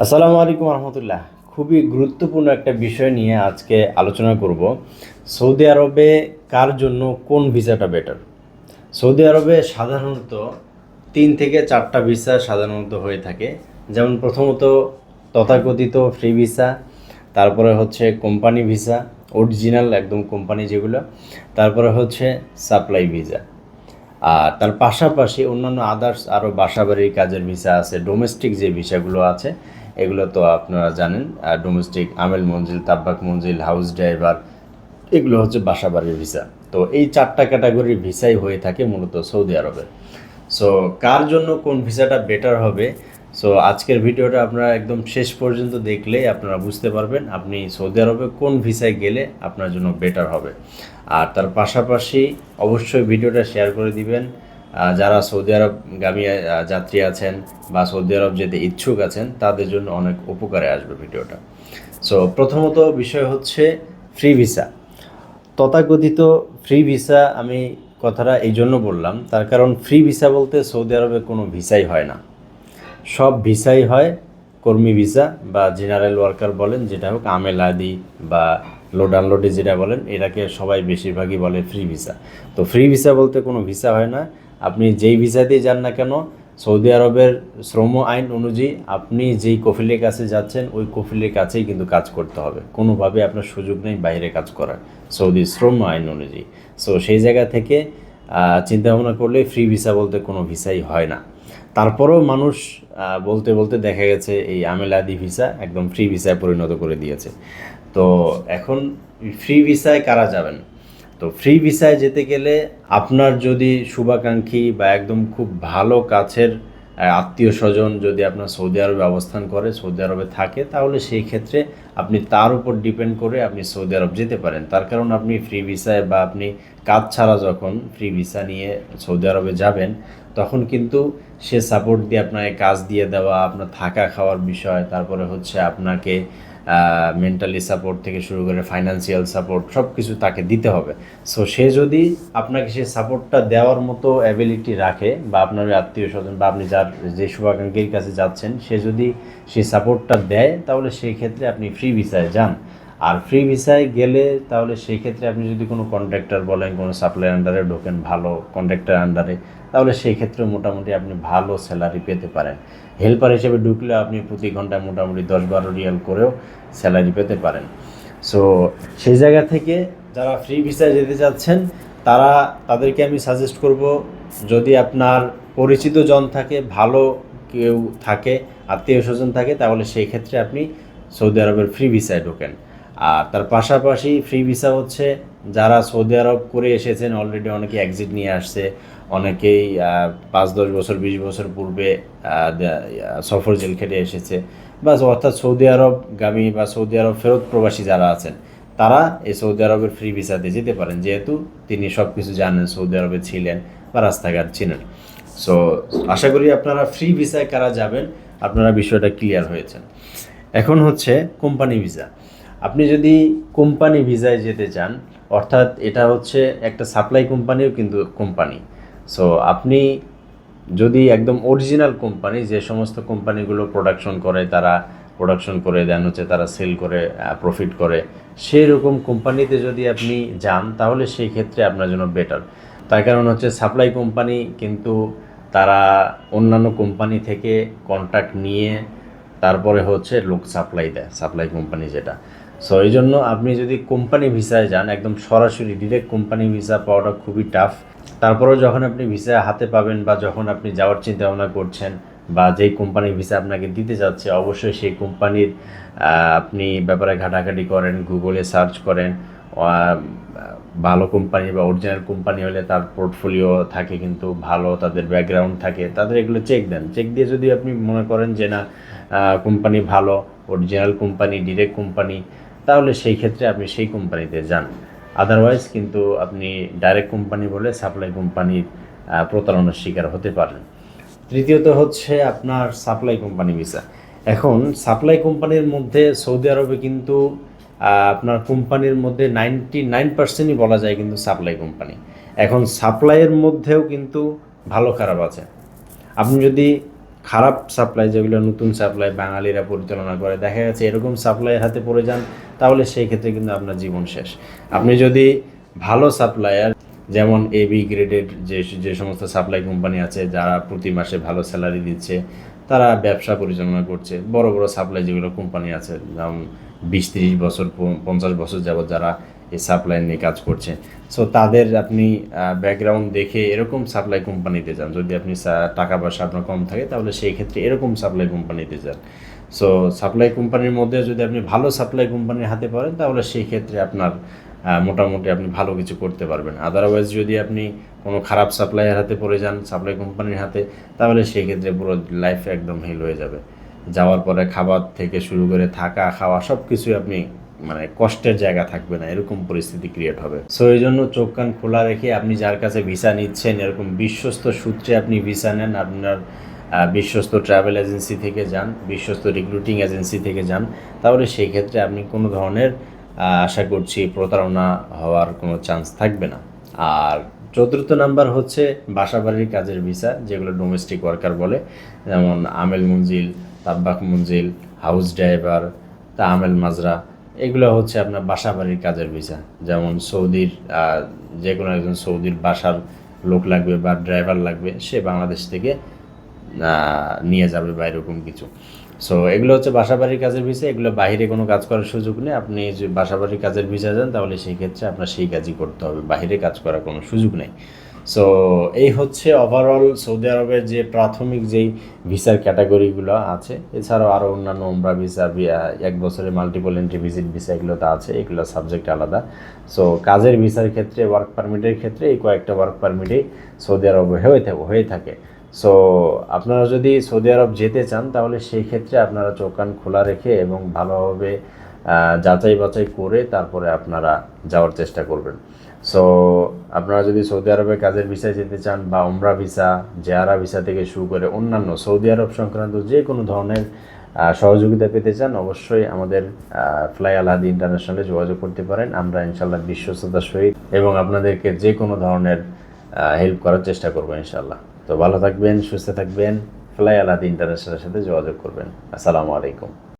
আসসালামু আলাইকুম রহমতুল্লাহ। খুবই গুরুত্বপূর্ণ একটা বিষয় নিয়ে আজকে আলোচনা করব। সৌদি আরবে কার জন্য কোন ভিসাটা বেটার? সৌদি আরবে সাধারণত 3 থেকে 4টা ভিসা সাধারণত হয়ে থাকে। যেমন প্রথমত তথাকথিত ফ্রি ভিসা, তারপরে হচ্ছে কোম্পানি ভিসা, অরিজিনাল একদম কোম্পানি যেগুলো, তারপরে হচ্ছে সাপ্লাই ভিসা। আর তার পাশাপাশি অন্যান্য আদার্স আরও বাসাবাড়ির কাজের ভিসা আছে। ডোমেস্টিক যে ভিসাগুলো আছে এগুলো তো আপনারা জানেন, ডোমেস্টিক আমেল মঞ্জিল, তাব্বাক মঞ্জিল, হাউস ড্রাইভার, এগুলো হচ্ছে বাসাবাড়ির ভিসা। তো এই 4টা ক্যাটাগরির ভিসাই হয়ে থাকে মূলত সৌদি আরবে। সো কার জন্য কোন ভিসাটা বেটার হবে, সো আজকের ভিডিওটা আপনারা একদম শেষ পর্যন্ত দেখলেই আপনারা বুঝতে পারবেন আপনি সৌদি আরবে কোন ভিসায় গেলে আপনার জন্য বেটার হবে। আর তার পাশাপাশি অবশ্যই ভিডিওটা শেয়ার করে দিবেন যারা সৌদি আরবগামী যাত্রী আছেন বা সৌদি আরব যেতে ইচ্ছুক আছেন, তাদের জন্য অনেক উপকারে আসবে ভিডিওটা। সো প্রথমত বিষয় হচ্ছে ফ্রি ভিসা। তথাকথিত ফ্রি ভিসা, আমি কথাটা এই জন্য বললাম, তার কারণ ফ্রি ভিসা বলতে সৌদি আরবে কোনো ভিসাই হয় না। সব ভিসাই হয় কর্মী ভিসা বা জেনারেল ওয়ার্কার বলেন, যেটা হোক আমেল আদি বা লোড আনলোডে যেটা বলেন, এটাকে সবাই বেশিরভাগই বলে ফ্রি ভিসা। তো ফ্রি ভিসা বলতে কোনো ভিসা হয় না। আপনি যেই ভিসাতেই যান না কেন, সৌদি আরবের শ্রম আইন অনুযায়ী আপনি যেই কফিলের কাছে যাচ্ছেন ওই কফিলের কাছেই কিন্তু কাজ করতে হবে। কোনোভাবে আপনার সুযোগ নেই বাইরে কাজ করার, সৌদি শ্রম আইন অনুযায়ী। সো সেই জায়গা থেকে চিন্তা ভাবনা করলে ফ্রি ভিসা বলতে কোনো ভিসাই হয় না। তারপরেও মানুষ বলতে বলতে দেখা গেছে এই আমেলাদি ভিসা একদম ফ্রি ভিসায় পরিণত করে দিয়েছে। তো এখন ফ্রি ভিসায় কারা যাবেন? তো ফ্রি ভিসায় যেতে গেলে আপনার যদি শুভাকাঙ্ক্ষী বা একদম খুব ভালো কাছের আত্মীয় স্বজন যদি আপনার সৌদি আরবে অবস্থান করে, সৌদি আরবে থাকে, তাহলে সেই ক্ষেত্রে আপনি তার উপর ডিপেন্ড করে আপনি সৌদি আরব যেতে পারেন। তার কারণ আপনি ফ্রি ভিসায় বা আপনি কাজ ছাড়া যখন ফ্রি ভিসা নিয়ে সৌদি আরবে যাবেন, তখন কিন্তু সে সাপোর্ট দিয়ে আপনাকে কাজ দিয়ে দেওয়া, আপনার থাকা খাওয়ার বিষয়, তারপরে হচ্ছে আপনাকে মেন্টালি সাপোর্ট থেকে শুরু করে ফাইন্যান্সিয়াল সাপোর্ট সব কিছু তাকে দিতে হবে। সো সে যদি আপনাকে সেই সাপোর্টটা দেওয়ার মতো অ্যাবিলিটি রাখে বা আপনার আত্মীয় স্বজন বা আপনি যে শুভাকাঙ্ক্ষীর কাছে যাচ্ছেন সে যদি সেই সাপোর্টটা দেয়, তাহলে সেই ক্ষেত্রে আপনি ফ্রি ভিসায় যান। আর ফ্রি ভিসায় গেলে তাহলে সেই ক্ষেত্রে আপনি যদি কোনো কন্ট্রাক্টর বলেন, কোনো সাপ্লাই আন্ডারে ঢোকেন, ভালো কন্ট্রাক্টর আন্ডারে, তাহলে সেই ক্ষেত্রে মোটামুটি আপনি ভালো স্যালারি পেতে পারেন। হেল্পার হিসেবে ঢুকলে আপনি প্রতি ঘন্টায় মোটামুটি 10-12 রিয়াল করেও স্যালারি পেতে পারেন। সো সেই জায়গা থেকে যারা ফ্রি ভিসায় যেতে চাচ্ছেন তাদেরকে আমি সাজেস্ট করব, যদি আপনার পরিচিত জন থাকে, ভালো কেউ থাকে, আত্মীয় স্বজন থাকে, তাহলে সেই ক্ষেত্রে আপনি সৌদি আরবের ফ্রি ভিসায় ঢোকেন। আর তার পাশাপাশি ফ্রি ভিসা হচ্ছে যারা সৌদি আরব করে এসেছেন অলরেডি, অনেকে এক্সিট নিয়ে আসছে, অনেকেই 5-10 বছর 20 বছর পূর্বে সফর জেল খেটে এসেছে, বা অর্থাৎ সৌদি আরবগামী বা সৌদি আরব ফেরত প্রবাসী যারা আছেন, তারা এই সৌদি আরবের ফ্রি ভিসাতে যেতে পারেন, যেহেতু তিনি সব কিছু জানেন, সৌদি আরবে ছিলেন বা রাস্তাঘাট চিনেন। সো আশা করি আপনারা ফ্রি ভিসায় কারা যাবেন আপনারা বিষয়টা ক্লিয়ার হয়েছেন। এখন হচ্ছে কোম্পানি ভিসা। আপনি যদি কোম্পানি ভিসায় যেতে চান, অর্থাৎ এটা হচ্ছে একটা সাপ্লাই কোম্পানিও কিন্তু কোম্পানি। সো আপনি যদি একদম অরিজিনাল কোম্পানি, যে সমস্ত কোম্পানিগুলো প্রোডাকশন করে, তারা প্রোডাকশন করে দেন হচ্ছে তারা সেল করে প্রফিট করে, সেই রকম কোম্পানিতে যদি আপনি যান, তাহলে সেই ক্ষেত্রে আপনার জন্য বেটার। তার কারণ হচ্ছে সাপ্লাই কোম্পানি কিন্তু তারা অন্যান্য কোম্পানি থেকে কন্ট্রাক্ট নিয়ে তারপরে হচ্ছে লোক সাপ্লাই দেয়, সাপ্লাই কোম্পানি যেটা। সো এই জন্য আপনি যদি কোম্পানি ভিসায় যান, একদম সরাসরি ডিরেক্ট কোম্পানি ভিসা পাওয়াটা খুবই টাফ। তারপরেও যখন আপনি ভিসা হাতে পাবেন বা যখন আপনি যাওয়ার চিন্তা ভাবনা করছেন বা যেই কোম্পানির ভিসা আপনাকে দিতে যাচ্ছে, অবশ্যই সেই কোম্পানির আপনি ব্যাপারে ঘাটাঘাটি করেন, গুগলে সার্চ করেন। ভালো কোম্পানি বা অরিজিনাল কোম্পানি হলে তার পোর্টফোলিও থাকে কিন্তু ভালো, তাদের ব্যাকগ্রাউন্ড থাকে, তাদের এগুলো চেক দেন। চেক দিয়ে যদি আপনি মনে করেন যে না কোম্পানি ভালো, অরিজিনাল কোম্পানি, ডিরেক্ট কোম্পানি, তাহলে সেই ক্ষেত্রে আপনি সেই কোম্পানিতে যান। আদারওয়াইজ কিন্তু আপনি ডাইরেক্ট কোম্পানি বলে সাপ্লাই কোম্পানির প্রতারণার শিকার হতে পারেন। তৃতীয়ত হচ্ছে আপনার সাপ্লাই কোম্পানি ভিসা। এখন সাপ্লাই কোম্পানির মধ্যে সৌদি আরবে কিন্তু আপনার কোম্পানির মধ্যে 99%ই বলা যায় কিন্তু সাপ্লাই কোম্পানি। এখন সাপ্লাইয়ের মধ্যেও কিন্তু ভালো খারাপ আছে। আপনি যদি খারাপ সাপ্লাই, যেগুলো নতুন সাপ্লাই বাঙালিরা পরিচালনা করে, দেখা গেছে এরকম সাপ্লাইয়ের হাতে পড়ে যান, তাহলে সেই ক্ষেত্রে কিন্তু আপনার জীবন শেষ। আপনি যদি ভালো সাপ্লায়ার, যেমন এবি গ্রেডের যে সমস্ত সাপ্লাই কোম্পানি আছে যারা প্রতি মাসে ভালো স্যালারি দিচ্ছে, তারা ব্যবসা পরিচালনা করছে, বড় বড় সাপ্লাই যেগুলো কোম্পানি আছে, যেমন 20-30 বছর 50 বছর যাবত যারা এই সাপ্লাই নিয়ে কাজ করছে, সো তাদের আপনি ব্যাকগ্রাউন্ড দেখে এরকম সাপ্লাই কোম্পানিতে যান। যদি আপনি টাকা পয়সা আপনার কম থাকে, তাহলে সেই ক্ষেত্রে এরকম সাপ্লাই কোম্পানিতে যান। সো সাপ্লাই কোম্পানির মধ্যে যদি আপনি ভালো সাপ্লাই কোম্পানির হাতে পড়েন, তাহলে সেই ক্ষেত্রে আপনার মোটামুটি আপনি ভালো কিছু করতে পারবেন। আদারওয়াইজ যদি আপনি কোনো খারাপ সাপ্লাইয়ের হাতে পড়ে যান, সাপ্লাই কোম্পানির হাতে, তাহলে সেই ক্ষেত্রে পুরো লাইফ একদম হেল হয়ে যাবে। যাওয়ার পরে খাবার থেকে শুরু করে থাকা খাওয়া সব কিছুই আপনি মানে কষ্টের জায়গা থাকবে না, এরকম পরিস্থিতি ক্রিয়েট হবে। সো এই জন্য চোখ কান খোলা রেখে আপনি যার কাছে ভিসা নিচ্ছেন, এরকম বিশ্বস্ত সূত্রে আপনি ভিসা নেন। আপনার বিশ্বস্ত ট্রাভেল এজেন্সি থেকে যান, বিশ্বস্ত রিক্রুটিং এজেন্সি থেকে যান, তাহলে সেই ক্ষেত্রে আপনি কোনো ধরনের আশা করছি প্রতারণা হওয়ার কোনো চান্স থাকবে না। আর চতুর্থ নাম্বার হচ্ছে বাসাবাড়ির কাজের ভিসা, যেগুলো ডোমেস্টিক ওয়ার্কার বলে, যেমন আমেল মঞ্জিল, তাব্বাক মঞ্জিল, হাউস ড্রাইভার, আমেল মাজরা, এগুলো হচ্ছে আপনার বাসাবাড়ির কাজের ভিসা। যেমন সৌদির যে কোনো একজন সৌদির বাসার লোক লাগবে বা ড্রাইভার লাগবে, সে বাংলাদেশ থেকে নিয়ে যাবে বা এরকম কিছু। সো এগুলো হচ্ছে বাসাবাড়ির কাজের ভিসা। এগুলো বাইরে কোনো কাজ করার সুযোগ নেই। আপনি যে বাসাবাড়ির কাজের ভিসা যান, তাহলে সেই ক্ষেত্রে আপনার সেই কাজই করতে হবে, বাইরে কাজ করার কোনো সুযোগ নেই। সো এই হচ্ছে ওভারঅল সৌদি আরবের যে প্রাথমিক যেই ভিসার ক্যাটাগরিগুলো আছে। এছাড়াও আরও অন্যান্য ওমরা ভিসা, 1 বছরের মাল্টিপল এন্ট্রি ভিজিট ভিসা, এগুলো তো আছে, এগুলো সাবজেক্ট আলাদা। সো কাজের ভিসার ক্ষেত্রে, ওয়ার্ক পারমিটের ক্ষেত্রে এই কয়েকটা ওয়ার্ক পারমিটেই সৌদি আরবে হয়ে থাকে। সো আপনারা যদি সৌদি আরব যেতে চান, তাহলে সেই ক্ষেত্রে আপনারা চোখ কান খোলা রেখে এবং ভালোভাবে যাচাই বাছাই করে তারপরে আপনারা যাওয়ার চেষ্টা করবেন। সো আপনারা যদি সৌদি আরবে কাজের ভিসায় যেতে চান, বা উমরা ভিসা, জিয়ারা ভিসা থেকে শুরু করে অন্যান্য সৌদি আরব সংক্রান্ত যে কোনো ধরনের সহযোগিতা পেতে চান, অবশ্যই আমাদের ফ্লাই আল হাদি ইন্টারন্যাশনালে যোগাযোগ করতে পারেন। আমরা ইনশাল্লাহ বিশ্বস্ততার সহিত এবং আপনাদেরকে যে কোনো ধরনের হেল্প করার চেষ্টা করবো ইনশাল্লাহ। তো ভালো থাকবেন, সুস্থ থাকবেন, ফ্লাই আল হাদি ইন্টারন্যাশনালের সাথে যোগাযোগ করবেন। আসসালামু আলাইকুম।